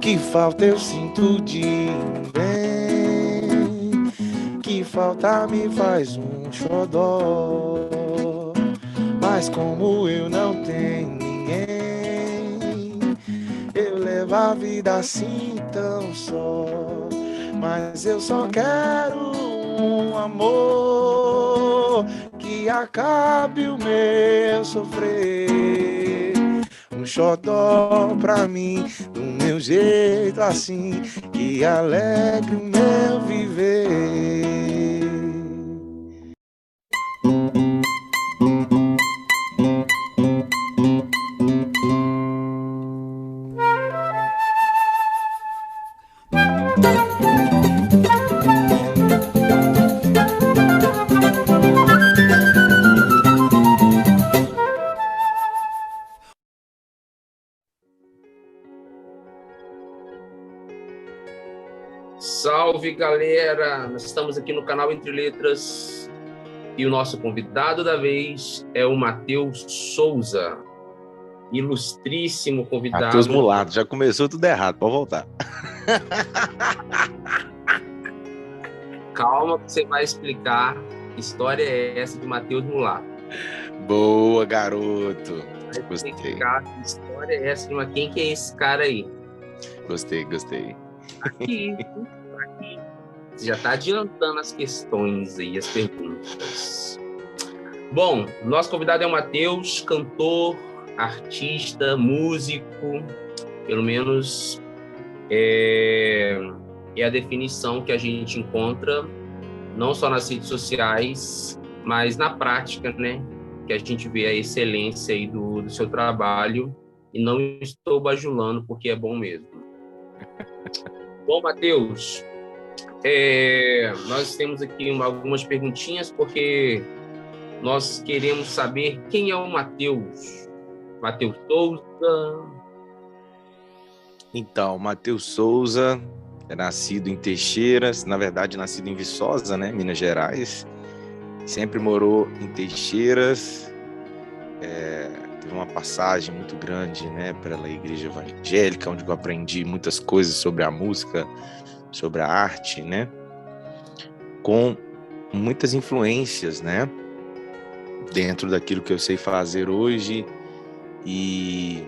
Que falta eu sinto de bem, que falta me faz um xodó. Mas como eu não tenho ninguém, eu levo a vida assim tão só. Mas eu só quero um amor que acabe o meu sofrer. Um xodó pra mim, do meu jeito assim, que alegre o meu viver. Salve, galera! Nós estamos aqui no canal Entre Letras e o nosso convidado da vez é o Matheus Souza, ilustríssimo convidado. Matheus Mulato, já começou tudo errado, pode voltar. Calma que você vai explicar que história é essa de Matheus Mulato. Boa, garoto. Gostei. Explicar que história é essa de quem que é esse cara aí? Gostei. Aqui. Você já está adiantando as questões aí, as perguntas. Bom, nosso convidado é o Matheus, cantor, artista, músico, pelo menos é a definição que a gente encontra, não só nas redes sociais, mas na prática, né? Que a gente vê a excelência aí do seu trabalho, e não estou bajulando, porque é bom mesmo. Bom, Matheus, nós temos aqui algumas perguntinhas, porque nós queremos saber quem é o Matheus. Matheus Souza. Então, Matheus Souza é nascido em Teixeira, na verdade nascido em Viçosa, né, Minas Gerais. Sempre morou em Teixeiras. Teve uma passagem muito grande, né, pela igreja evangélica, onde eu aprendi muitas coisas sobre a música, sobre a arte, né, com muitas influências, né, dentro daquilo que eu sei fazer hoje. E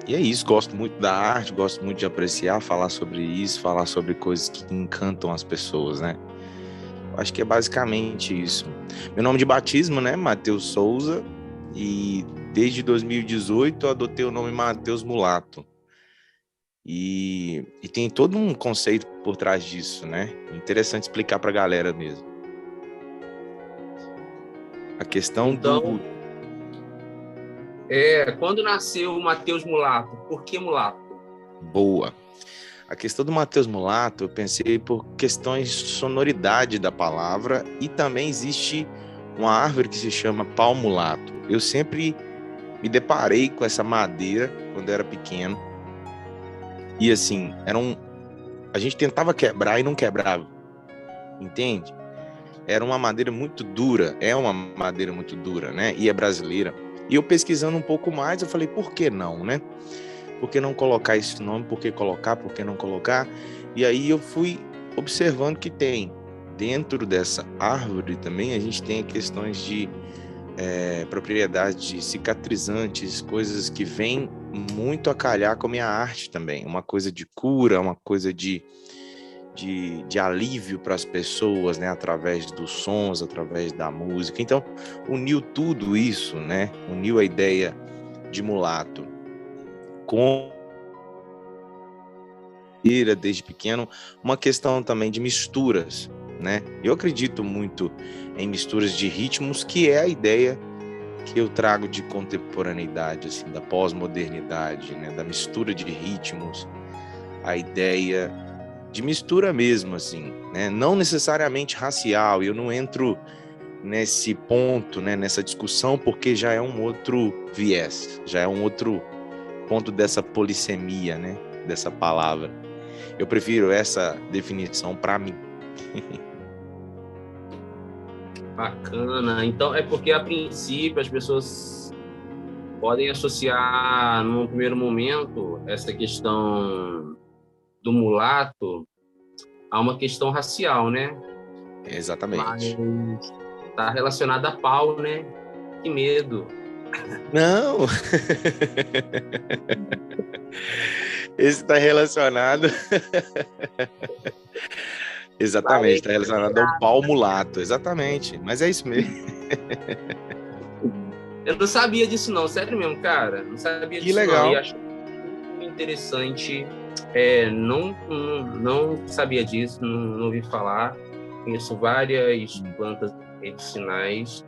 é isso, gosto muito da arte, gosto muito de apreciar, falar sobre isso, falar sobre coisas que encantam as pessoas, né. Acho que é basicamente isso. Meu nome de batismo, né, Matheus Souza, e desde 2018 eu adotei o nome Matheus Mulato. E tem todo um conceito por trás disso, né? Interessante explicar para a galera mesmo. A questão quando nasceu o Matheus Mulato, por que Mulato? Boa. A questão do Matheus Mulato, eu pensei por questões de sonoridade da palavra, e também existe uma árvore que se chama pau mulato. Eu sempre me deparei com essa madeira quando eu era pequeno. E assim, a gente tentava quebrar e não quebrava. Entende? Era uma madeira muito dura, é uma madeira muito dura, né? E é brasileira. E eu pesquisando um pouco mais, eu falei, por que não, né? Por que não colocar esse nome? Por que colocar? Por que não colocar? E aí eu fui observando que tem, dentro dessa árvore também, a gente tem questões de propriedades de cicatrizantes, coisas que vêm muito a calhar com a minha arte também. Uma coisa de cura, uma coisa de alívio para as pessoas, né? Através dos sons, através da música. Então, uniu tudo isso, né? Uniu a ideia de mulato com desde pequeno, uma questão também de misturas, né? Eu acredito muito em misturas de ritmos, que é a ideia que eu trago de contemporaneidade, assim, da pós-modernidade, né? Da mistura de ritmos, a ideia de mistura mesmo, assim, né? Não necessariamente racial. Eu não entro nesse ponto, né? Nessa discussão, porque já é um outro viés, já é um outro ponto dessa polissemia, né? Dessa palavra. Eu prefiro essa definição para mim. Bacana. Então, é porque, a princípio, as pessoas podem associar, num primeiro momento, essa questão do mulato, há uma questão racial, né? Exatamente. Mas está relacionada a pau, né? Que medo. Não! Esse está relacionado. Exatamente, está relacionado ao pau mulato. Exatamente, mas é isso mesmo. Eu não sabia disso, não, sério mesmo, cara. Não sabia Que disso, não. E legal. acho muito interessante. Não sabia disso, não ouvi falar. Conheço várias plantas medicinais,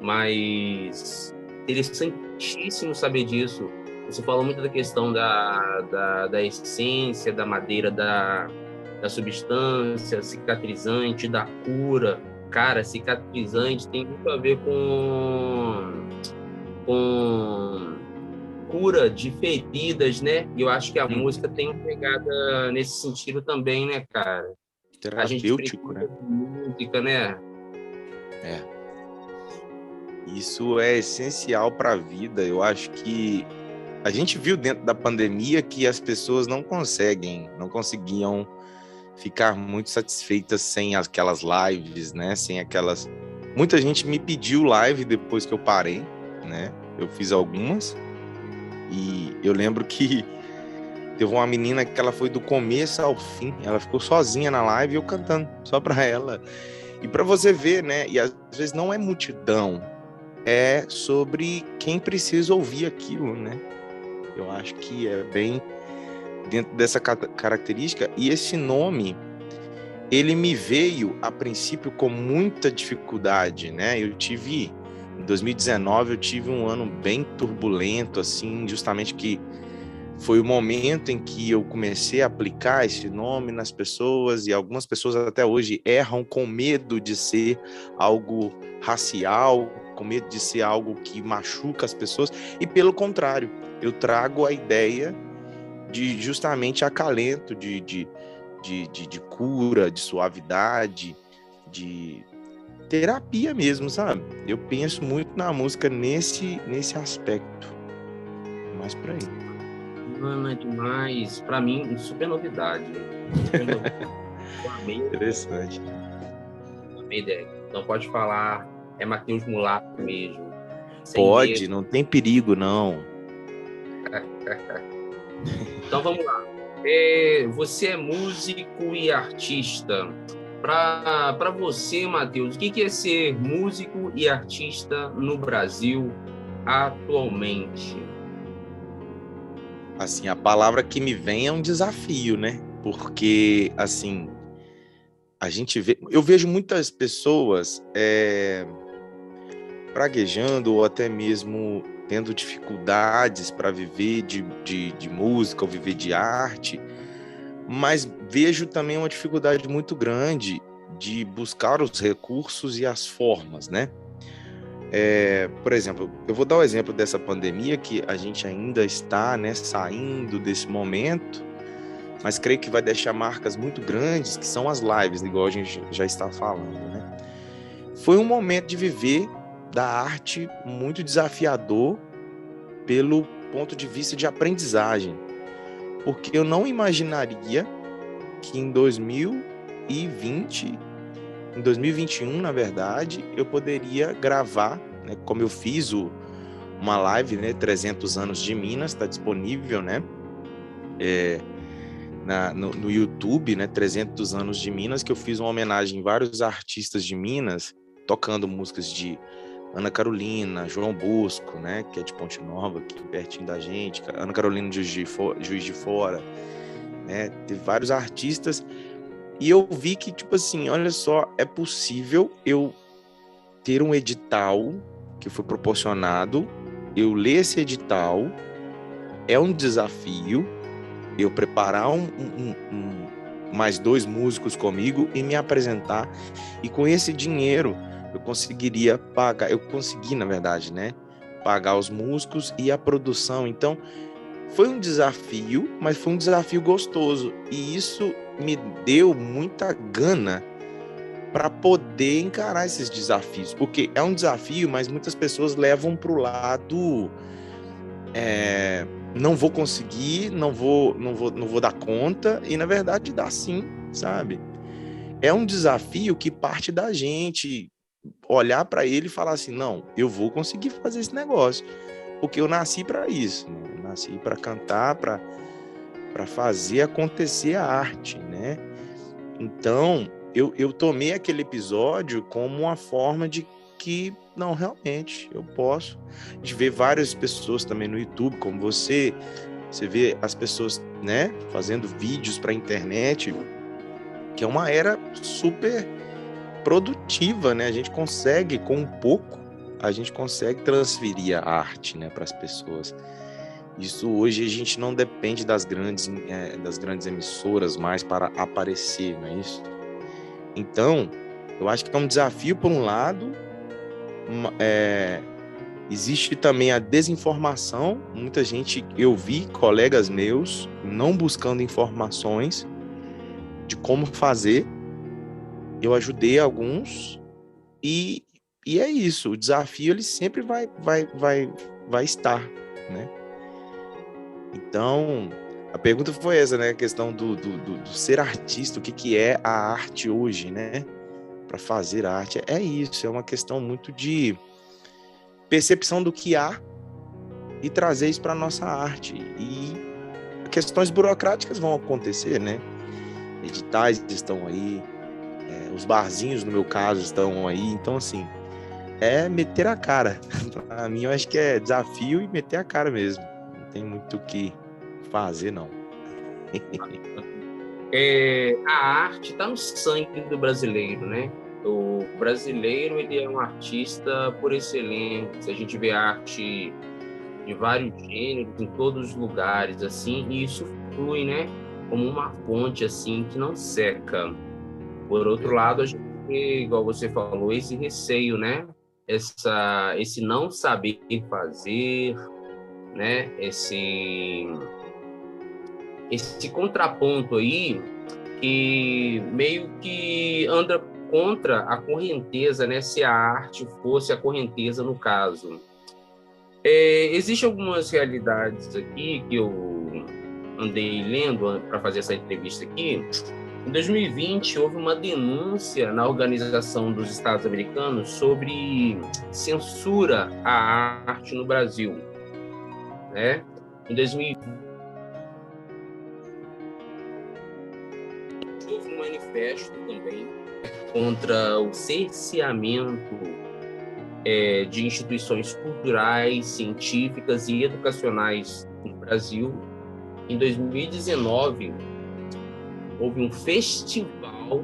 mas interessantíssimo saber disso. Você falou muito da questão da essência, da madeira, da substância, cicatrizante, da cura. Cara, cicatrizante tem muito a ver com cura de feridas, né? E eu acho que a música tem uma pegada nesse sentido também, né, cara? A gente Terapêutico, precisa né? de música, né? Isso é essencial para a vida. Eu acho que a gente viu dentro da pandemia que as pessoas não conseguiam ficar muito satisfeitas sem aquelas lives, né? Sem aquelas... Muita gente me pediu live depois que eu parei, né? Eu fiz algumas e eu lembro que teve uma menina que ela foi do começo ao fim, ela ficou sozinha na live e eu cantando só para ela. E para você ver, né? E às vezes não é multidão, é sobre quem precisa ouvir aquilo, né? Eu acho que é bem dentro dessa característica. E esse nome, ele me veio a princípio com muita dificuldade, né? Em 2019, eu tive um ano bem turbulento, assim, justamente que foi o momento em que eu comecei a aplicar esse nome nas pessoas, e algumas pessoas até hoje erram com medo de ser algo racial, com medo de ser algo que machuca as pessoas, e pelo contrário, eu trago a ideia de justamente acalento, de cura, de suavidade, de terapia mesmo, sabe? Eu penso muito na música nesse aspecto, mais por aí. Bacana demais. Para mim, super novidade. Interessante. Amei ideia. Então pode falar, é Matheus Mulato mesmo. Pode, não tem perigo, não. Então vamos lá. Você é músico e artista. Para você, Matheus, o que é ser músico e artista no Brasil atualmente? Assim, a palavra que me vem é um desafio, né? Porque, assim, eu vejo muitas pessoas praguejando ou até mesmo tendo dificuldades para viver de música ou viver de arte, mas vejo também uma dificuldade muito grande de buscar os recursos e as formas, né? Por exemplo, eu vou dar o exemplo dessa pandemia que a gente ainda está, né, saindo desse momento, mas creio que vai deixar marcas muito grandes, que são as lives, igual a gente já está falando, né? Foi um momento de viver da arte muito desafiador pelo ponto de vista de aprendizagem, porque eu não imaginaria que em 2021, na verdade, eu poderia gravar, né, como eu fiz uma live, né, 300 anos de Minas, está disponível, né, no YouTube, né, 300 anos de Minas, que eu fiz uma homenagem a vários artistas de Minas, tocando músicas de Ana Carolina, João Bosco, né, que é de Ponte Nova, aqui pertinho da gente, Ana Carolina de Juiz de Fora, né, teve vários artistas. E eu vi que, tipo assim, olha só, é possível eu ter um edital que foi proporcionado, eu ler esse edital, é um desafio, eu preparar mais 2 músicos comigo e me apresentar, e com esse dinheiro eu consegui, na verdade, né, pagar os músicos e a produção. Então, foi um desafio, mas foi um desafio gostoso, e isso me deu muita gana para poder encarar esses desafios, porque é um desafio, mas muitas pessoas levam para o lado não vou conseguir, não vou dar conta, e na verdade dá sim, sabe? É um desafio que parte da gente olhar para ele e falar assim, não, eu vou conseguir fazer esse negócio, porque eu nasci para isso, né? Eu nasci para cantar, para fazer acontecer a arte, né? Então, eu tomei aquele episódio como uma forma de que, não, realmente, eu posso. De ver várias pessoas também no YouTube, como você vê as pessoas, né, fazendo vídeos para a internet, que é uma era super produtiva, né? A gente consegue, com um pouco, a gente consegue transferir a arte, né, para as pessoas. Isso hoje a gente não depende das grandes emissoras mais para aparecer, não é isso? Então, eu acho que é um desafio por um lado, existe também a desinformação. Muita gente, eu vi colegas meus não buscando informações de como fazer. Eu ajudei alguns e é isso. O desafio ele sempre vai estar, né? Então, a pergunta foi essa, né? A questão do ser artista, o que é a arte hoje, né? Para fazer arte. É isso, é uma questão muito de percepção do que há e trazer isso para a nossa arte. E questões burocráticas vão acontecer, né? Editais estão aí, os barzinhos, no meu caso, estão aí. Então, assim, é meter a cara. Para mim, eu acho que é desafio e meter a cara mesmo. Não tem muito o que fazer, não. A arte está no sangue do brasileiro, né? O brasileiro, ele é um artista por excelência. A gente vê arte de vários gêneros em todos os lugares, assim, e isso flui, né? Como uma fonte, assim, que não seca. Por outro lado, a gente vê, igual você falou, esse receio, né? Esse não saber fazer, né? Esse contraponto aí que meio que anda contra a correnteza, né? Se a arte fosse a correnteza no caso. Existem algumas realidades aqui que eu andei lendo para fazer essa entrevista aqui. Em 2020, houve uma denúncia na Organização dos Estados Americanos sobre censura à arte no Brasil, né? Em 2020, houve um manifesto também contra o cerceamento de instituições culturais, científicas e educacionais no Brasil. Em 2019, houve um festival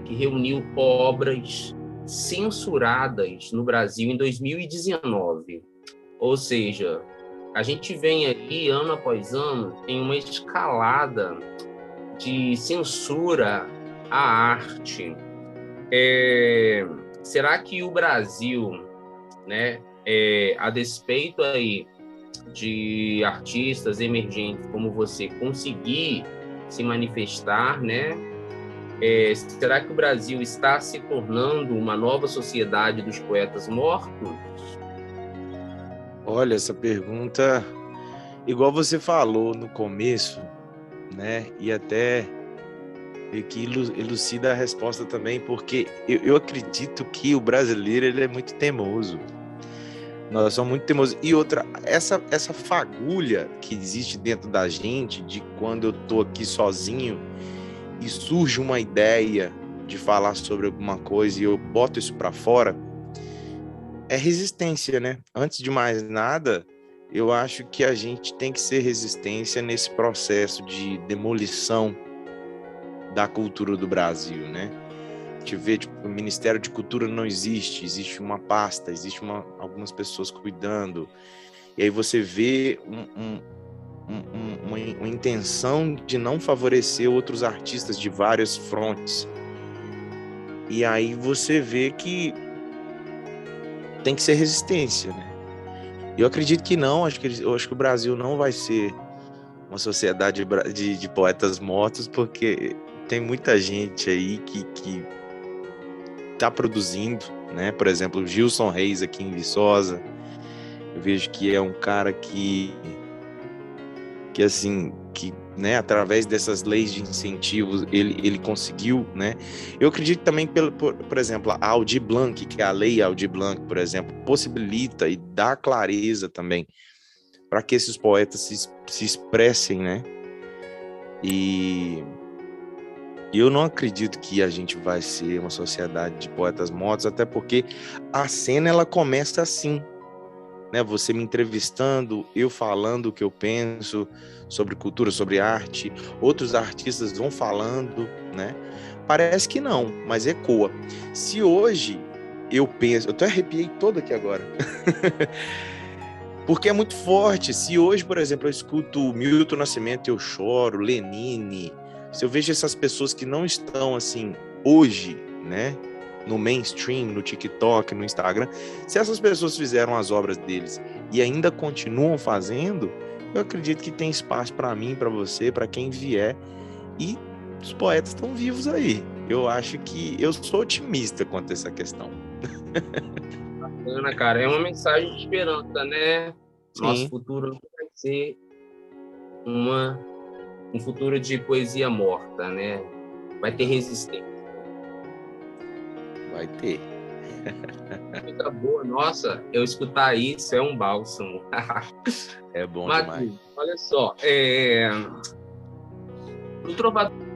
que reuniu obras censuradas no Brasil em 2019. Ou seja, a gente vem aí, ano após ano, em uma escalada de censura à arte. Será que o Brasil, né, a despeito aí de artistas emergentes como você conseguir se manifestar, né? Será que o Brasil está se tornando uma nova sociedade dos poetas mortos? Olha, essa pergunta, igual você falou no começo, né? E até que elucida a resposta também, porque eu acredito que o brasileiro ele é muito teimoso. Nós somos muito teimosos. E outra, essa fagulha que existe dentro da gente, de quando eu tô aqui sozinho e surge uma ideia de falar sobre alguma coisa e eu boto isso para fora, é resistência, né? Antes de mais nada, eu acho que a gente tem que ser resistência nesse processo de demolição da cultura do Brasil, né? A gente vê, tipo, o Ministério de Cultura não existe, existe uma pasta, existe algumas pessoas cuidando, e aí você vê uma intenção de não favorecer outros artistas de várias frontes. E aí você vê que tem que ser resistência, né? Eu acredito que não, eu acho que o Brasil não vai ser uma sociedade de poetas mortos, porque tem muita gente aí que está produzindo, né? Por exemplo, o Gilson Reis aqui em Viçosa, eu vejo que é um cara que que assim, que, né, através dessas leis de incentivos, ele conseguiu, né? Eu acredito também, por exemplo, a Aldir Blanc, que é a lei Aldir Blanc, por exemplo, possibilita e dá clareza também para que esses poetas se expressem, né? E eu não acredito que a gente vai ser uma sociedade de poetas mortos, até porque a cena ela começa assim, né? Você me entrevistando, eu falando o que eu penso sobre cultura, sobre arte, outros artistas vão falando, né? Parece que não, mas ecoa. Se hoje eu penso, eu até arrepiei todo aqui agora, porque é muito forte. Se hoje, por exemplo, eu escuto Milton Nascimento, eu choro, Lenine, se eu vejo essas pessoas que não estão assim hoje, né? No mainstream, no TikTok, no Instagram, se essas pessoas fizeram as obras deles e ainda continuam fazendo, eu acredito que tem espaço para mim, para você, para quem vier, e os poetas estão vivos aí. Eu acho que eu sou otimista quanto a essa questão. Bacana, cara. É uma mensagem de esperança, né? Nosso Sim, futuro não vai ser um futuro de poesia morta, né? Vai ter resistência. vai ter. Música boa, nossa, eu escutar isso é um bálsamo. É bom demais. Matheus, olha só, no Trovador